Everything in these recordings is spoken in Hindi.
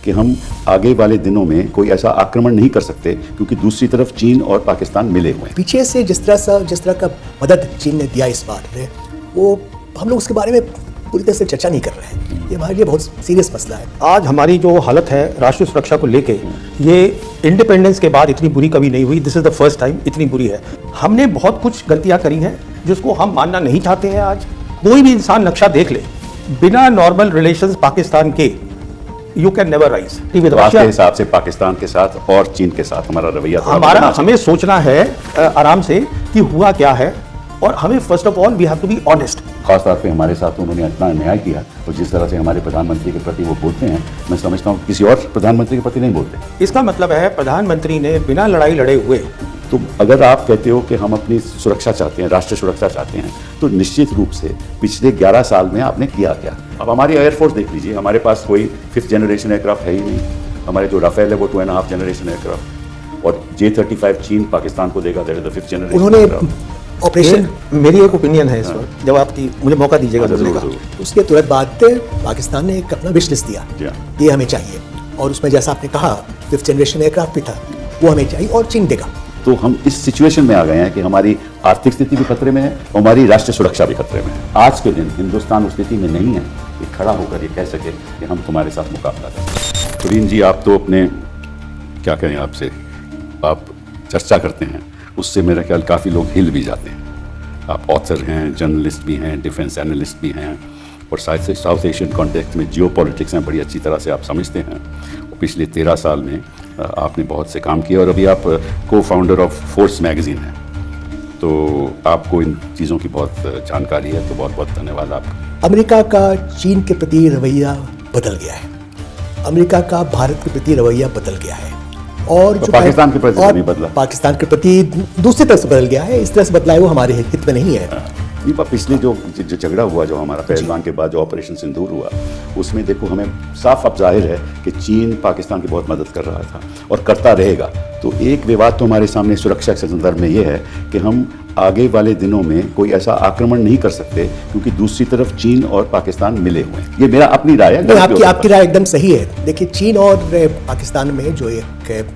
कि हम आगे वाले दिनों में कोई ऐसा आक्रमण नहीं कर सकते क्योंकि दूसरी तरफ चीन और पाकिस्तान मिले हुए हैं। पीछे से जिस तरह का मदद चीन ने दिया इस बार वो हम लोग उसके बारे में पूरी तरह से चर्चा नहीं कर रहे हैं। ये हमारे लिए बहुत सीरियस मसला है। आज हमारी जो हालत है राष्ट्रीय सुरक्षा को लेके, ये इंडिपेंडेंस के बाद इतनी बुरी कभी नहीं हुई। This is the first time इतनी बुरी है। हमने बहुत कुछ गलतियां करी हैं जिसको हम मानना नहीं चाहते हैं। आज कोई भी इंसान नक्शा देख ले, बिना नॉर्मल रिलेशंस पाकिस्तान के यू कैन नेवर राइज। तो आपके हिसाब से पाकिस्तान के साथ और चीन के साथ हमारा रवैया हमें सोचना है आराम से कि हुआ क्या है, और हमें first of all we have to be honest. खासतौर पे हमारे साथ उन्होंने इतना अन्याय किया और जिस तरह से हमारे प्रधानमंत्री के प्रति वो बोलते हैं, मैं समझता हूँ किसी और प्रधानमंत्री के प्रति नहीं बोलते। इसका मतलब है प्रधानमंत्री ने बिना लड़ाई लड़े हुए। तो अगर आप कहते हो कि हम अपनी सुरक्षा चाहते हैं, राष्ट्रीय सुरक्षा चाहते हैं, तो निश्चित रूप से पिछले 11 साल में आपने किया क्या? अब हमारी एयरफोर्स देख लीजिए, हमारे पास कोई 5th जनरेशन एयरक्राफ्ट है ही नहीं। हमारे जो राफेल है वो 2.5 जनरेशन एयरक्राफ्ट, और J-35 चीन पाकिस्तान को देगा, that is the 5th generation. उन्होंने ऑपरेशन, मेरी एक ओपिनियन है इस पर, जब आपकी मुझे मौका दीजिएगा बोलने का। उसके तुरंत बाद पाकिस्तान ने एक अपना विश लिस्ट दिया, ये हमें चाहिए, और उसमें जैसा आपने कहा 5th जनरेशन एयरक्राफ्ट भी था, वो हमें चाहिए और चीन देगा। तो हम इस सिचुएशन में आ गए हैं कि हमारी आर्थिक स्थिति भी खतरे में है, हमारी राष्ट्रीय सुरक्षा भी खतरे में है। आज के दिन हिंदुस्तान उस स्थिति में नहीं है कि खड़ा होकर ये कह सके कि हम तुम्हारे साथ मुकाबला करें। सुरीन जी, आप तो अपने क्या कहें आपसे, आप चर्चा करते हैं, उससे मेरा ख्याल काफ़ी लोग हिल भी जाते हैं। आप ऑथर हैं, जर्नलिस्ट भी हैं, डिफेंस एनालिस्ट भी हैं, और साउथ एशियन कॉन्टेक्स्ट में जियो पॉलिटिक्स हैं बड़ी अच्छी तरह से आप समझते हैं। और पिछले 13 साल में आपने बहुत से काम किए, और अभी आप को फाउंडर ऑफ फोर्स मैगजीन हैं, तो आपको इन चीज़ों की बहुत जानकारी है, तो बहुत बहुत धन्यवाद आपका। अमेरिका का चीन के प्रति रवैया बदल गया है, अमेरिका का भारत के प्रति रवैया बदल गया है, और तो पाकिस्तान के प्रति नहीं बदला, पाकिस्तान के प्रति दूसरी तरह से बदल गया है। इस तरह से बदला है वो हमारे हित में नहीं है। पिछले जो झगड़ा हुआ, जो हमारा पहलगाम के बाद जो ऑपरेशन सिंदूर हुआ, उसमें देखो हमें साफ अब जाहिर है कि चीन पाकिस्तान की बहुत मदद कर रहा था और करता रहेगा। तो एक विवाद तो हमारे सामने सुरक्षा के संदर्भ में ये है कि हम आगे वाले दिनों में कोई ऐसा आक्रमण नहीं कर सकते क्योंकि दूसरी तरफ चीन और पाकिस्तान मिले हुए हैं। ये मेरा अपनी राय है। आपकी राय एकदम सही है। देखिए, चीन और पाकिस्तान में जो एक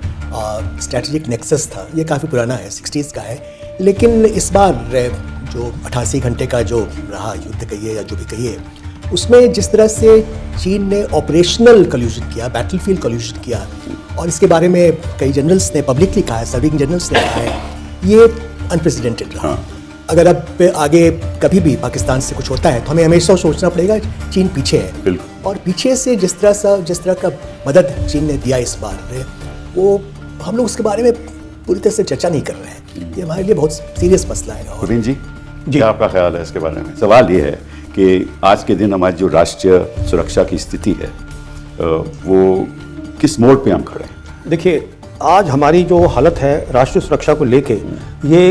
स्ट्रेटेजिक नेक्सस था, ये काफ़ी पुराना है, 60s का है। लेकिन इस बार जो 88 घंटे का जो रहा युद्ध कहिए या जो भी कहिए, उसमें जिस तरह से चीन ने ऑपरेशनल कल्यूजन किया, बैटलफील्ड कल्यूजन किया, और इसके बारे में कई जनरल्स ने पब्लिकली कहा है, सर्विंग जनरल्स ने कहा है, ये अनप्रेसिडेंटेड रहा। अगर अब आगे कभी भी पाकिस्तान से कुछ होता है तो हमें हमेशा सोचना पड़ेगा चीन पीछे है, और पीछे से जिस तरह का मदद चीन ने दिया इस बार, वो हम लोग उसके बारे में पूरी तरह से चर्चा नहीं कर रहे हैं। ये हमारे लिए बहुत सीरियस मसला है। प्रवीण जी, क्या आपका ख्याल है इसके बारे में? सवाल ये है कि आज के दिन हमारी जो राष्ट्रीय सुरक्षा की स्थिति है, वो किस मोड़ पे हम खड़े हैं? देखिए, आज हमारी जो हालत है राष्ट्रीय सुरक्षा को लेके, ये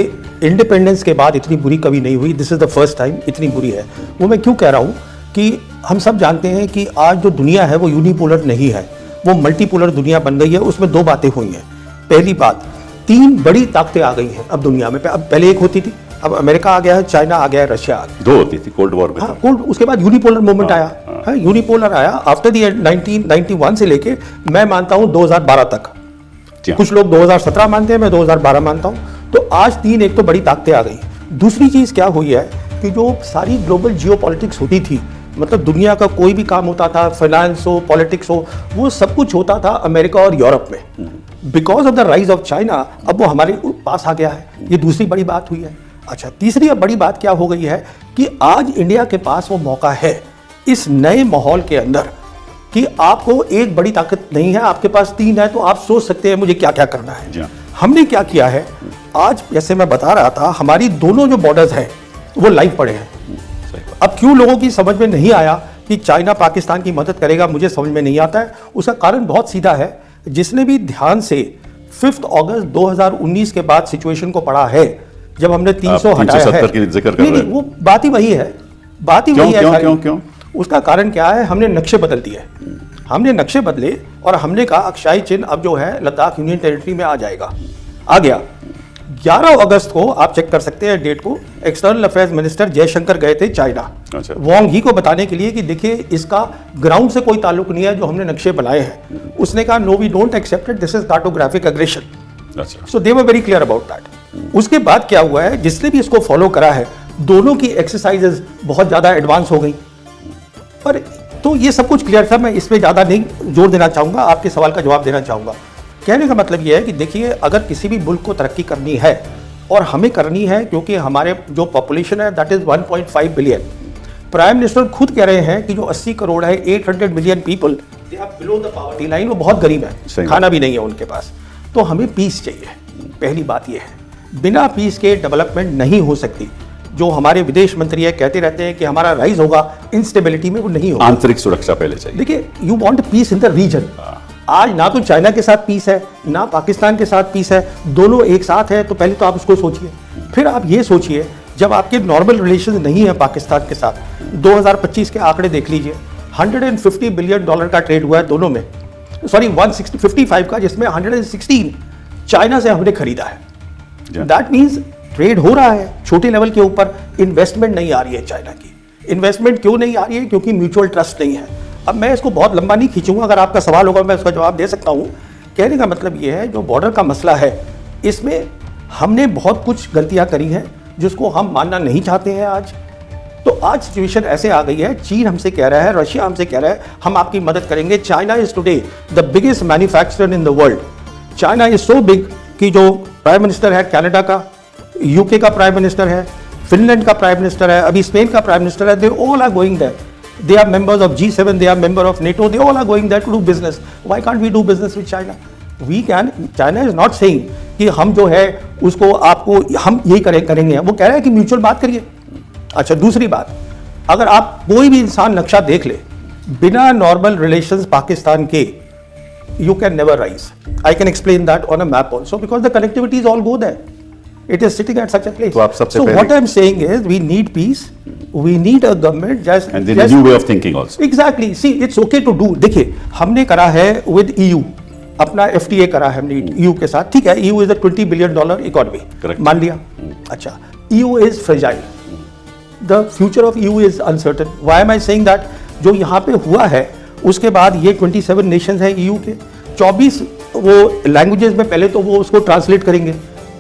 इंडिपेंडेंस के बाद इतनी बुरी कभी नहीं हुई। This is the first time इतनी बुरी है। वो मैं क्यों कह रहा हूँ कि हम सब जानते हैं कि आज जो दुनिया है वो यूनिपोलर नहीं है, वो मल्टीपोलर दुनिया बन गई है। उसमें 2 बातें हुई हैं। पहली बात, 3 बड़ी ताकतें आ गई हैं अब दुनिया में। अब पहले एक होती थी, अब अमेरिका आ गया है, चाइना आ गया है, रशिया आ गया। 2 होती थी कोल्ड वॉर में। हाँ, कोल्ड, उसके बाद यूनिपोलर मूवमेंट आया। यूनिपोलर आया आफ्टर द 1991 से लेके मैं मानता हूँ 2012 तक। कुछ लोग 2017 मानते हैं, मैं 2012 मानता हूँ। तो आज 3 एक तो बड़ी ताकतें आ गई। दूसरी चीज़ क्या हुई है कि जो सारी ग्लोबल जियो पॉलिटिक्स होती थी, मतलब दुनिया का कोई भी काम होता था, फाइनेंस हो, पॉलिटिक्स हो, वो सब कुछ होता था अमेरिका और यूरोप में। Because of the rise of China अब वो हमारे पास आ गया है। ये दूसरी बड़ी बात हुई है। अच्छा, तीसरी अब बड़ी बात क्या हो गई है कि आज इंडिया के पास वो मौका है इस नए माहौल के अंदर कि आपको एक बड़ी ताकत नहीं है, आपके पास 3 है, तो आप सोच सकते हैं मुझे क्या क्या करना है। हमने क्या किया है, आज जैसे मैं बता रहा था, हमारी दोनों जो बॉर्डर्स हैं वो लाइव पड़े हैं। अब क्यों लोगों की समझ में नहीं आया कि चाइना पाकिस्तान की मदद करेगा, मुझे समझ में नहीं आता है। उसका कारण बहुत सीधा है। जिसने भी ध्यान से 5 अगस्त 2019 के बाद सिचुएशन को पढ़ा है, जब हमने 300 हटाया है, नहीं, वो बात ही वही है, बात ही वही है। क्यों? उसका कारण क्या है, हमने नक्शे बदल दिए। हमने नक्शे बदले और हमने कहा अक्षाई चिन्ह अब जो है लद्दाख यूनियन टेरिटरी में आ जाएगा, आ गया। 11 अगस्त को आप चेक कर सकते हैं डेट को, एक्सटर्नल अफेयर्स मिनिस्टर जयशंकर गए थे चाइना अच्छा। वांग ही को बताने के लिए कि देखिए इसका ग्राउंड से कोई ताल्लुक नहीं है, जो हमने नक्शे बनाए हैं। उसने कहा no we don't accept it, this is cartographic aggression. अच्छा। So they were very clear about that. उसके बाद क्या हुआ है, जिसने भी इसको फॉलो करा है, दोनों की एक्सरसाइजेज बहुत ज़्यादा एडवांस हो गई। पर तो ये सब कुछ क्लियर था, मैं इसमें ज़्यादा नहीं जोर देना चाहूँगा, आपके सवाल का जवाब देना चाहूँगा। कहने का मतलब ये है कि देखिए, अगर किसी भी मुल्क को तरक्की करनी है और हमें करनी है, क्योंकि हमारे जो पॉपुलेशन है that is 1.5 billion. Prime minister खुद कह रहे हैं कि जो 80 करोड़ है, 800 million people they are below the poverty line, वो बहुत गरीब है, खाना भी नहीं है उनके पास। तो हमें पीस चाहिए, पहली बात ये है। बिना पीस के डेवलपमेंट नहीं हो सकती। जो हमारे विदेश मंत्री है कहते रहते हैं कि हमारा राइज होगा, इंस्टेबिलिटी में वो नहीं होगा। आंतरिक सुरक्षा पहले चाहिए। देखिए, you want peace in the region. आज ना तो चाइना के साथ पीस है, ना पाकिस्तान के साथ पीस है, दोनों एक साथ है। तो पहले तो आप उसको सोचिए, फिर आप ये सोचिए जब आपके नॉर्मल रिलेशन नहीं है पाकिस्तान के साथ। 2025 के आंकड़े देख लीजिए, $150 बिलियन का ट्रेड हुआ है दोनों में, सॉरी 155 का, जिसमें 116 चाइना से हमने खरीदा है। दैट मीन्स ट्रेड हो रहा है छोटे लेवल के ऊपर, इन्वेस्टमेंट नहीं आ रही है चाइना की। इन्वेस्टमेंट क्यों नहीं आ रही है? क्योंकि म्यूचुअल ट्रस्ट नहीं है। अब मैं इसको बहुत लंबा नहीं खींचूंगा, अगर आपका सवाल होगा मैं उसका जवाब दे सकता हूं। कहने का मतलब ये है, जो बॉर्डर का मसला है, इसमें हमने बहुत कुछ गलतियां करी हैं जिसको हम मानना नहीं चाहते हैं आज। तो आज सिचुएशन ऐसे आ गई है, चीन हमसे कह रहा है, रशिया हमसे कह रहा है हम आपकी मदद करेंगे। China is today the biggest manufacturer in the world. China is so big कि जो प्राइम मिनिस्टर है कनाडा का, यूके का प्राइम मिनिस्टर है, फिनलैंड का प्राइम मिनिस्टर है, अभी स्पेन का प्राइम मिनिस्टर है, they all are going there. They are members of G7, they are member of NATO, they all are going there to do business. Why can't we do business with China? We can. China is not saying कि हम जो है उसको आपको हम यही करेंगे, वो कह रहा है कि म्यूचुअल बात करिए। अच्छा, दूसरी बात, अगर आप कोई भी इंसान नक्शा देख ले, बिना नॉर्मल रिलेशंस पाकिस्तान के you can never rise. I can explain that on a map also because the connectivities all go there. It is sitting at such a place. तो आप सबसे so पहले, what I am saying is we need peace, we need a government just and there is a new way of thinking also. Exactly. See, it's okay to do. देखिए, हमने करा है with EU, अपना FTA करा है हमने EU के साथ, ठीक है। EU is a $20 billion economy. Correct. मान लिया। अच्छा, EU is fragile. The future of EU is uncertain. Why am I saying that? जो यहाँ पे हुआ है, उसके बाद ये 27 नेशंस हैं EU के, 24 वो लैंग्वेजेस में पहले तो वो उसको ट्रांसलेट करेंगे,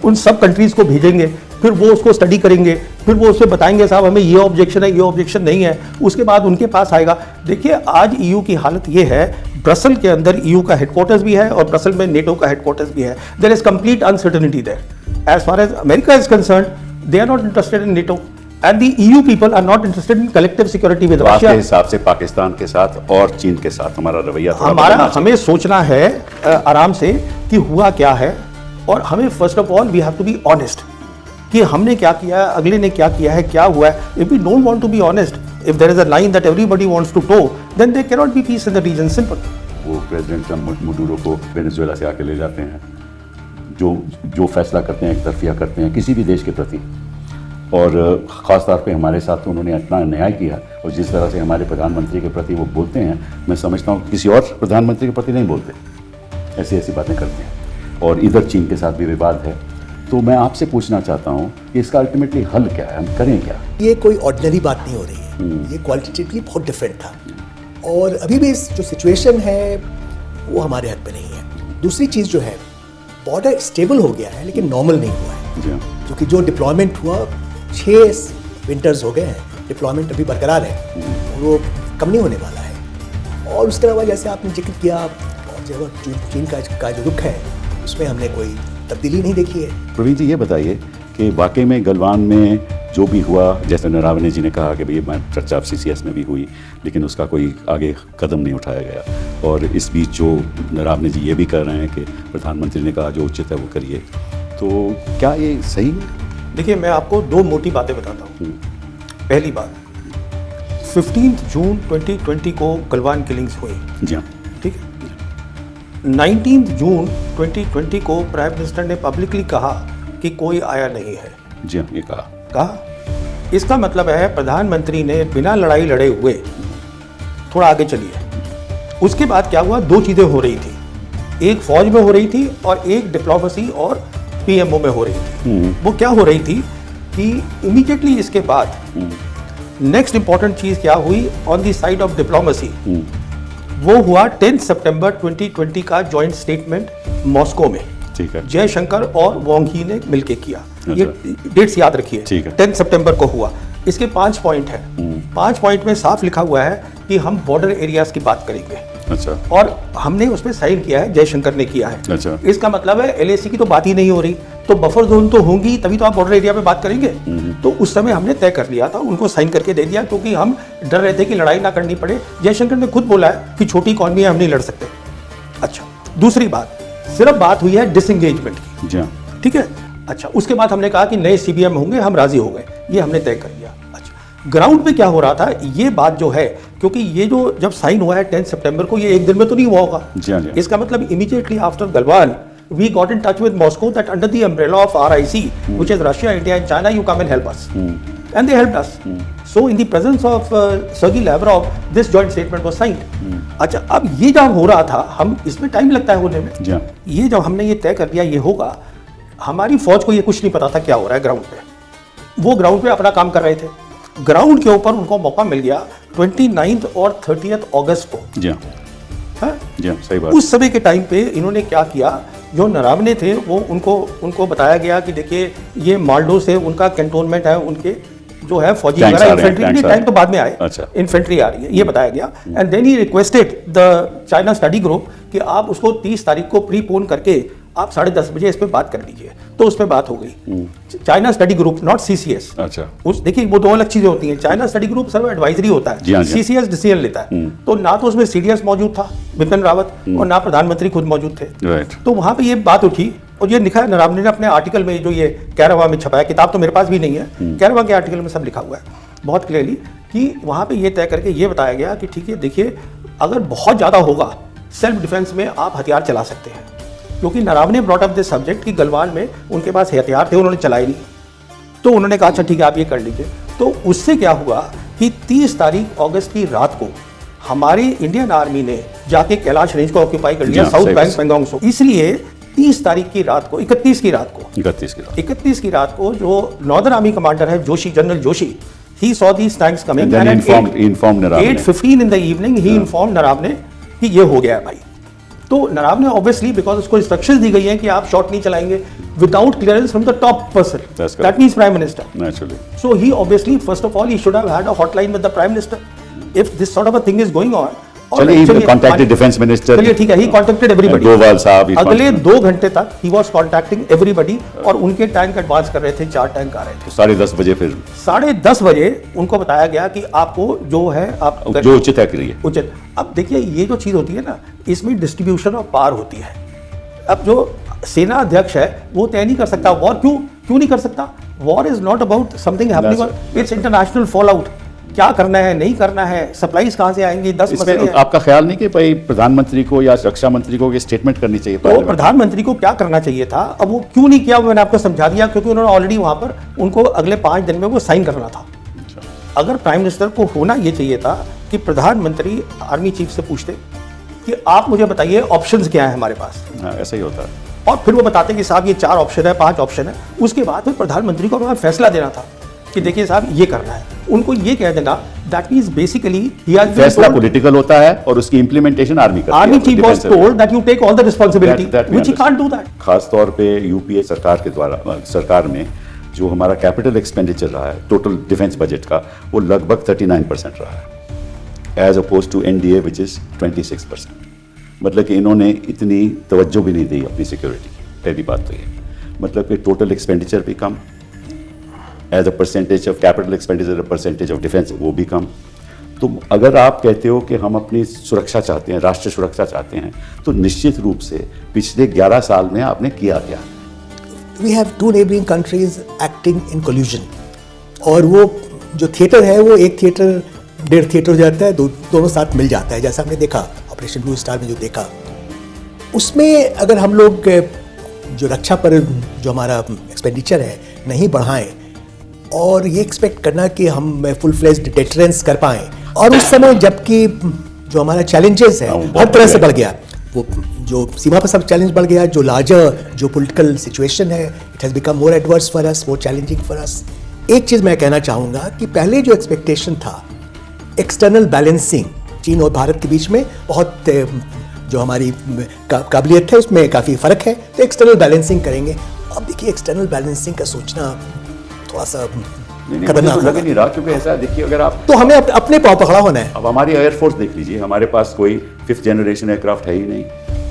उन सब कंट्रीज को भेजेंगे, फिर वो उसको स्टडी करेंगे, फिर वो उससे बताएंगे साहब हमें ये ऑब्जेक्शन है, ये ऑब्जेक्शन नहीं है, उसके बाद उनके पास आएगा। देखिए, आज EU की हालत ये है, ब्रसल के अंदर EU का हेडक्वार्टर्स भी है और ब्रसल में NATO का हेडक्वार्टर्स भी है। There is complete uncertainty there. As far as America is concerned, they are not interested in NATO and the EU people are not interested in collective security with Russia. आपके हिसाब से पाकिस्तान के साथ और चीन के साथ हमारा रवैया थोड़ा बदलना चाहिए। हमें सोचना है आराम से कि हुआ क्या है, और हमें first of all we have to be honest कि हमने क्या किया है, अगले ने क्या किया है, क्या हुआ है। If we don't want to be honest, if there is a line that everybody wants to toe, then there can not be peace in the region. Simple. वो प्रेसिडेंट मडूरो को वेनेजुएला से आके ले जाते हैं, जो फैसला करते हैं एक तरफिया करते हैं किसी भी देश के प्रति, और ख़ास तौर पे हमारे साथ तो उन्होंने इतना न्याय किया, और जिस तरह से हमारे प्रधानमंत्री के प्रति वो बोलते हैं, मैं समझता हूँ किसी और प्रधानमंत्री के प्रति नहीं बोलते, ऐसी ऐसी बातें करते हैं। और इधर चीन के साथ भी विवाद है। तो मैं आपसे पूछना चाहता हूँ कि इसका अल्टीमेटली हल क्या है, हम करें क्या? ये कोई ऑर्डिनरी बात नहीं हो रही है, ये क्वालिटेटिवली बहुत डिफरेंट था, और अभी भी इस जो सिचुएशन है वो हमारे हाथ में नहीं है। दूसरी चीज़ जो है, बॉर्डर स्टेबल हो गया है लेकिन नॉर्मल नहीं हुआ है, क्योंकि जो डिप्लॉयमेंट हुआ 6 विंटर्स हो गए हैं, डिप्लॉयमेंट अभी बरकरार है, वो कम नहीं होने वाला है। और उसके अलावा जैसे आपने जिक्र किया, और जो चीन का जो रुख है उसमें हमने कोई तब्दीली नहीं देखी है। प्रवीण जी, ये बताइए कि वाकई में गलवान में जो भी हुआ, जैसे नरावने जी ने कहा कि भाई चर्चा CCS में भी हुई, लेकिन उसका कोई आगे कदम नहीं उठाया गया, और इस बीच जो नरावने जी ये भी कर रहे हैं कि प्रधानमंत्री ने कहा जो उचित है वो करिए, तो क्या ये सही है? देखिए, मैं आपको 2 मोटी बातें बताता हूँ। पहली बात, 15 जून 2020 को गलवान किलिंग्स हुई। जी हाँ, ठीक है। 19 जून 2020 को प्राइम मिनिस्टर ने पब्लिकली कहा कि कोई आया नहीं है। जी हाँ, ये कहा। इसका मतलब है प्रधानमंत्री ने बिना लड़ाई लड़े हुए थोड़ा आगे चलिए। उसके बाद क्या हुआ, 2 चीज़ें हो रही थी, एक फौज में हो रही थी और एक डिप्लोमेसी और पीएमओ में हो रही थी। वो क्या हो रही थी कि इमीडिएटली इसके बाद नेक्स्ट इंपॉर्टेंट चीज क्या हुई on the side of diplomacy, वो हुआ 10 सितंबर 2020 का जॉइंट स्टेटमेंट मॉस्को में। ठीक है। जयशंकर और वांग ही ने मिलके किया। ये डेट्स याद रखिए। ठीक है। 10 सितंबर को हुआ। इसके 5 पॉइंट है। 5 पॉइंट में साफ लिखा हुआ है कि हम बॉर्डर एरियाज की बात करेंगे। अच्छा। और हमने उसमें साइन किया है, जयशंकर ने किया है। अच्छा। इसका मतलब है एलएसी की तो बात ही नहीं हो रही, तो बफर जोन तो होंगी तभी तो आप बॉर्डर एरिया पे बात करेंगे। तो उस समय हमने तय कर लिया था, उनको साइन करके दे दिया, क्योंकि हम डर रहे थे कि लड़ाई ना करनी पड़े। जयशंकर ने खुद बोला है कि छोटी इकॉनमी है, हम नहीं लड़ सकते। अच्छा, दूसरी बात, सिर्फ बात हुई है डिसएंगेजमेंट की। जी हाँ। ठीक है। अच्छा, उसके बाद हमने कहा कि नए सीबीएम होंगे, हम राजी हो गए, ये हमने तय कर लिया। अच्छा, ग्राउंड पे क्या हो रहा था, ये बात जो है, क्योंकि ये जो जब साइन हुआ है 10 सितंबर को, ये एक दिन में तो नहीं हुआ होगा। जी हाँ, जी हाँ। इसका मतलब immediately after Galwan we got in touch with Moscow that under the umbrella of RIC, which is Russia, India and China, you come and help us. And they helped us. So in the presence of Sergei Lavrov, this joint statement was signed. अच्छा, अब ये जब हो रहा था, हम इसमें टाइम लगता है होने में। जी हाँ। ये जब हमने ये तय कर लिया ये होगा, हमारी फौज को ये कुछ नहीं पता था क्या हो रहा है ग्राउंड पे। वो ग्राउंड पे अपना काम कर रहे थे। ग्राउंड के ऊपर उनको मौका मिल गया 29 और 30 अगस्त को। जी हाँ। हाँ? जी हाँ, सही बात। उस समय के टाइम पे इन्होंने क्या किया, जो नरावने थे वो उनको बताया गया कि देखिए ये माल्डो से उनका कैंटोनमेंट है, उनके जो है फौजी वगैरह इन्फेंट्री, टाइम तो बाद में आए। अच्छा। इन्फेंट्री आ रही है, ये बताया गया। And then he requested the China study group कि आप उसको 30 तारीख को प्रीपोन करके आप 10:30 बजे इस पे बात कर लीजिए। तो उस पे बात हो गई। China study group, not CCS. अच्छा। उस देखिए वो दो अलग चीजें होती हैं। चाइना स्टडी ग्रुप सिर्फ एडवाइजरी होता जी हाँ, है, जी हाँ। सीसीएस डिसीजन लेता है। तो ना तो उसमें सीडीएस मौजूद था बिपिन रावत, और ना प्रधानमंत्री खुद मौजूद थे। राइट। तो वहां पे ये बात उठी, और ये लिखा है नरावने ने अपने आर्टिकल में, जो ये कैरवा में छपाया, किताब तो मेरे पास भी नहीं है, कैरवा के आर्टिकल में सब लिखा हुआ है बहुत क्लियरली, कि वहां पे ये तय करके ये बताया गया कि ठीक है, देखिए अगर बहुत ज़्यादा होगा सेल्फ डिफेंस में आप हथियार चला सकते हैं, क्योंकि Naravane brought up this subject कि गलवान में उनके पास हथियार थे, उन्होंने चलाए नहीं। तो उन्होंने कहा अच्छा ठीक है आप ये कर लीजिए। तो उससे क्या हुआ कि 30 तारीख अगस्त की रात को हमारी इंडियन आर्मी ने जाके कैलाश रेंज को ऑक्यूपाई कर लिया, साउथ बैंक पेंगोंग सो। इसलिए 30 तारीख की रात को, 31 की रात को जो नॉर्दर्न आर्मी कमांडर है Joshi, general Joshi, he saw these tanks coming and then informed Naravne. 8:15 in the evening he informed Naravne कि ये हो गया है भाई। तो नरावने ऑब्वियसली, बिकॉज उसको इंस्ट्रक्शंस दी गई हैं कि आप शॉट नहीं चलाएंगे without clearance from the top person, that means prime minister. Naturally. So he obviously, first of all, he should have had a hotline with the prime minister if this sort of a thing is going on. चलिए, he contacted defense minister. चलिए ठीक है, he contacted everybody. डोवाल साहब अगले 2 घंटे तक he was contacting everybody, और उनके टैंक एडवांस कर रहे थे, 4 टैंक आ रहे थे। 10:30 बजे फिर 10:30 बजे उनको बताया गया कि आपको जो है आप जो उचित है करिए। उचित। अब देखिए ये जो चीज़ होती है ना, इसमें डिस्ट्रीब्यूशन ऑफ पावर होती है। अब जो सेना अध्यक्ष है वो तय नहीं कर सकता वॉर, क्यों नहीं कर सकता। War is not about something happening, it's international fall out. क्या करना है, नहीं करना है, सप्लाईज कहाँ से आएंगी, 10 मसले हैं। आपका ख्याल नहीं कि भाई प्रधानमंत्री को या रक्षा मंत्री को ये स्टेटमेंट करनी चाहिए? तो प्रधानमंत्री को क्या करना चाहिए था, अब वो क्यों नहीं किया, मैंने आपको समझा दिया, क्योंकि उन्होंने ऑलरेडी वहां पर उनको अगले 5 दिन में वो साइन करना था। अगर प्राइम मिनिस्टर को होना ये चाहिए था कि प्रधानमंत्री आर्मी चीफ से पूछते कि आप मुझे बताइए ऑप्शंस क्या है हमारे पास। ऐसा ही होता है। और फिर वो बताते कि साहब ये 4 ऑप्शन है, 5 ऑप्शन है। उसके बाद फिर प्रधानमंत्री को अपना फैसला देना था कि देखिए साहब ये करना है। उनको ये कह देना दैट मींस बेसिकली फैसला पॉलिटिकल होता है और उसकी इंप्लीमेंटेशन आर्मी करती है। Army chief was told that you take all the responsibility, which he can't do that. खास तौर पे यूपीए सरकार के द्वारा, सरकार में जो हमारा कैपिटल एक्सपेंडिचर रहा है टोटल डिफेंस बजट का, वो लगभग 39% रहा है, as oppose to NDA which is 26%। मतलब कि इन्होंने इतनी तवज्जो भी नहीं दी अपनी सिक्योरिटी की। पहली बात तो ये, मतलब कि टोटल एक्सपेंडिचर भी कम, as a percentage of capital expenditure, percentage of defence वो भी कम। तो अगर आप कहते हो कि हम अपनी सुरक्षा चाहते हैं, राष्ट्रीय सुरक्षा चाहते हैं, तो निश्चित रूप से पिछले 11 साल में आपने किया क्या? We have 2 neighbouring countries acting in collusion, और वो जो थिएटर है वो एक थिएटर 1.5 थिएटर हो जाता है, दोनों साथ मिल जाता है। जैसा हमने देखा ऑपरेशन ब्लू स्टार में जो देखा, उसमें अगर हम लोग जो रक्षा पर जो हमारा एक्सपेंडिचर है नहीं बढ़ाएं और ये एक्सपेक्ट करना कि हम फुल फ्लेज्ड डिटरेंस कर पाएं, और उस समय जबकि जो हमारा चैलेंजेस है हर तरह से बढ़ गया, वो जो सीमा पर सब चैलेंज बढ़ गया, जो लार्जर जो पॉलिटिकल सिचुएशन है, it has become more adverse for us, more challenging for us. एक चीज़ मैं कहना चाहूँगा कि पहले जो एक्सपेक्टेशन था एक्सटर्नल बैलेंसिंग चीन और भारत के बीच में, बहुत जो हमारी काबिलियत है उसमें काफ़ी फ़र्क है, तो एक्सटर्नल बैलेंसिंग करेंगे। अब देखिए एक्सटर्नल बैलेंसिंग का सोचना थोड़ा सा खतरनाक तो लग होगा। नहीं रहा, क्योंकि ऐसा देखिए, अगर आप तो हमें अपने पाँव पर खड़ा होना है। अब हमारी एयरफोर्स देख लीजिए, हमारे पास कोई 5th जनरेशन एयरक्राफ्ट है ही नहीं।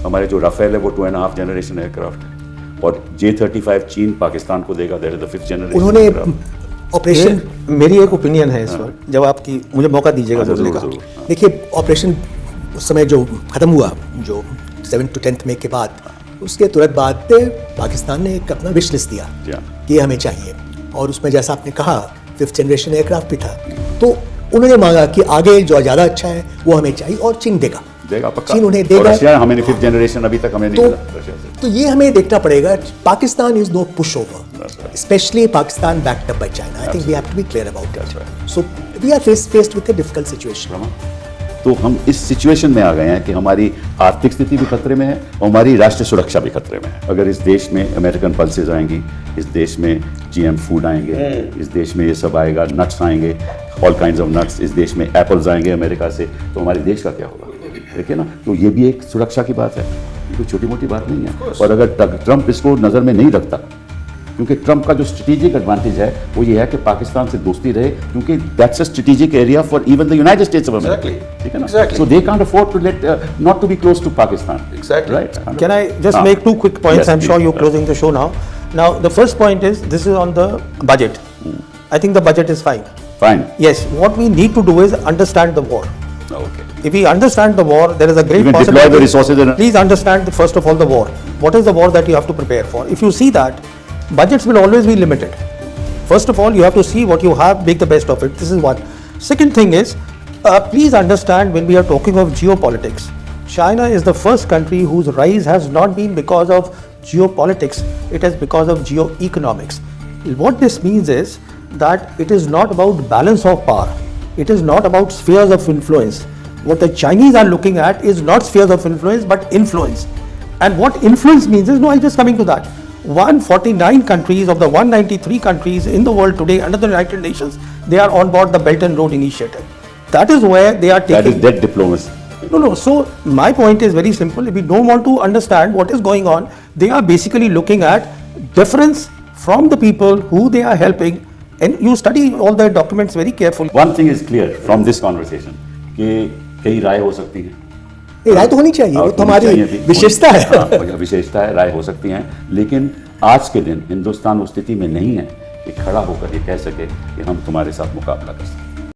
हमारे जो राफेल है वो 2.5 जनरेशन एयरक्राफ्ट है, और J-35 चीन पाकिस्तान को देगा, that is the 5th generation. उन्होंने ऑपरेशन, मेरी एक ओपिनियन है इस वक्त, जब आपकी मुझे मौका दीजिएगा बोलने का। देखिए ऑपरेशन उस समय जो ख़त्म हुआ, जो 7th to 10th मई के बाद, उसके तुरंत बाद पाकिस्तान ने एक अपना विश लिस्ट दिया जी हाँ। कि ये हमें चाहिए, और उसमें जैसा आपने कहा 5th जनरेशन एयरक्राफ्ट भी था। तो उन्होंने मांगा कि आगे जो ज़्यादा अच्छा है वो हमें चाहिए, और चीन देगा पक्का। चीन उन्हें और देगा। रशिया हमें 5th जनरेशन अभी तक हमें नहीं मिला रशिया से। तो ये हमें देखना पड़ेगा। Pakistan is no pushover, specially Pakistan backed up by China. I think we have to be clear about it. So we are faced with a difficult situation. तो हम इस सिचुएशन में आ गए हैं कि हमारी आर्थिक स्थिति भी खतरे में है और हमारी राष्ट्रीय सुरक्षा भी खतरे में है। अगर इस देश में अमेरिकन पल्सेज आएंगी, इस देश में GM फूड आएंगे, इस देश में ये सब आएगा, नट्स आएंगे, ऑल काइंड्स ऑफ नट्स, इस देश में एप्पल्स आएंगे अमेरिका से, तो हमारे देश का क्या होगा? देखिए ना, तो ये भी एक सुरक्षा की बात है, ये कोई छोटी मोटी बात नहीं है। और अगर ट्रंप इसको नज़र में नहीं रखता, क्योंकि ट्रंप का जो स्ट्रेटेजिक एडवांटेज है वो ये है कि पाकिस्तान से दोस्ती रहे, क्योंकि that's a strategic area for even the United States of America, ठीक है ना? So they can't afford to let not to be close to Pakistan, right? Can I just make 2 quick points? Yes, I'm sure please. you're closing the show now. Now, the first point is, this is on the budget. I think the budget is fine. Fine. Yes, what we need to do is understand the war. Okay. If we understand the war, there is a great You can deploy the resources in- Please understand, first of all, the war. What is the war that you have to prepare for? If you see that, budgets will always be limited. First of all, you have to see what you have, make the best of it. This is one. Second thing is, please understand, when we are talking of geopolitics, China is the first country whose rise has not been because of geopolitics, it is because of geoeconomics. What this means is that it is not about balance of power, it is not about spheres of influence. What the Chinese are looking at is not spheres of influence but influence. And what influence means is, no, I'm just coming to that. 149 countries of the 193 countries in the world today under the United Nations, they are on board the Belt and Road Initiative. That is where they are taking. That is dead diplomacy. No. So my point is very simple. If we don't want to understand what is going on, they are basically looking at difference from the people who they are helping. And you study all the documents very carefully. One thing is clear from this conversation कि कई राय हो सकती है। ये राय तो होनी चाहिए, वो तो हमारी विशेषता है। हाँ, विशेषता है, राय हो सकती हैं, लेकिन आज के दिन हिंदुस्तान उस स्थिति में नहीं है कि खड़ा होकर ये कह सके कि हम तुम्हारे साथ मुकाबला कर सकते हैं।